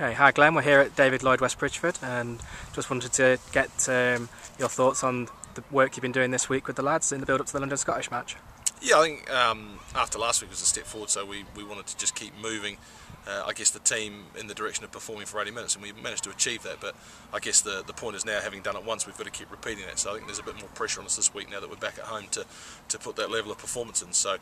Okay, hi Glenn, we're here at David Lloyd West Bridgford and just wanted to get your thoughts on the work you've been doing this week with the lads in the build up to the London Scottish match. Yeah, I think after last week was a step forward, so we wanted to just keep moving, I guess, the team in the direction of performing for 80 minutes, and we managed to achieve that. But I guess the point is now, having done it once, we've got to keep repeating that. So I think there's a bit more pressure on us this week now that we're back at home to put that level of performance in. So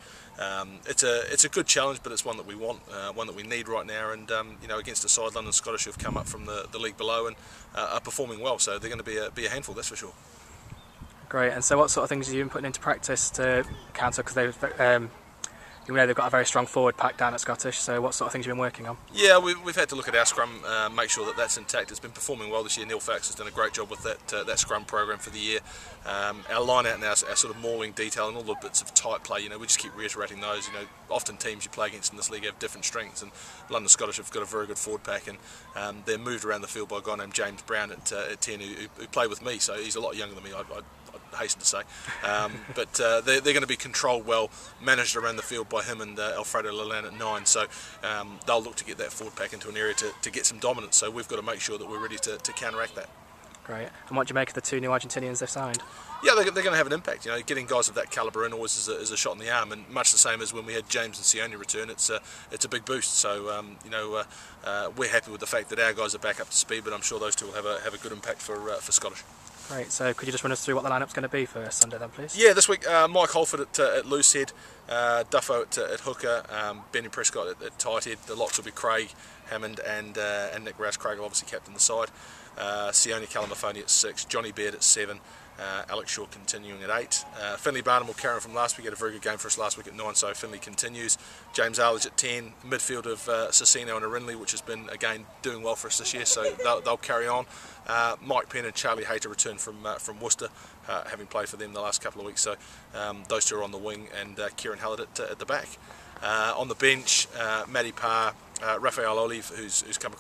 it's a good challenge, but it's one that we want, one that we need right now. And against a side, London Scottish, who've come up from the league below and are performing well, so they're going to be a handful, that's for sure. Great, and so what sort of things have you been putting into practice to counter, because they've got a very strong forward pack down at Scottish, so what sort of things have you been working on? Yeah, we've had to look at our scrum, make sure that that's intact. It's been performing well this year. Neil Fax has done a great job with that scrum program for the year. Our line out now, our sort of mauling detail and all the bits of tight play, we just keep reiterating those. Often teams you play against in this league have different strengths, and London Scottish have got a very good forward pack, and they're moved around the field by a guy named James Brown at 10 who played with me, so he's a lot younger than me, I'd hasten to say. But they're going to be controlled well, managed around the field by him and Alfredo Leland at 9, so they'll look to get that forward pack into an area to get some dominance, so we've got to make sure that we're ready to counteract that. Great. And what do you make of the two new Argentinians they've signed? Yeah, they're going to have an impact. Getting guys of that calibre in always is a shot in the arm, and much the same as when we had James and Sione return, it's a big boost. So we're happy with the fact that our guys are back up to speed, but I'm sure those two will have a good impact for Scottish. Great, so could you just run us through what the lineup's going to be for Sunday then, please? Yeah, this week Mike Holford at loose head, Duffo at hooker, Benny Prescott at tight head. The locks will be Craig Hammond and Nick Rouse. Craig will obviously captain the side. Sione Kalamafoni at 6, Johnny Baird at 7, Alex Shaw continuing at 8. Finley Barnum will carry on from last week. Had a very good game for us last week at 9, so Finley continues. James Arledge at 10, midfield of Cicino and Arinley, which has been again doing well for us this year, so they'll carry on. Mike Penn and Charlie Hayter return from Worcester, having played for them the last couple of weeks, so those two are on the wing, and Kieran Hallett at the back. On the bench, Matty Parr, Raphael Olive, who's come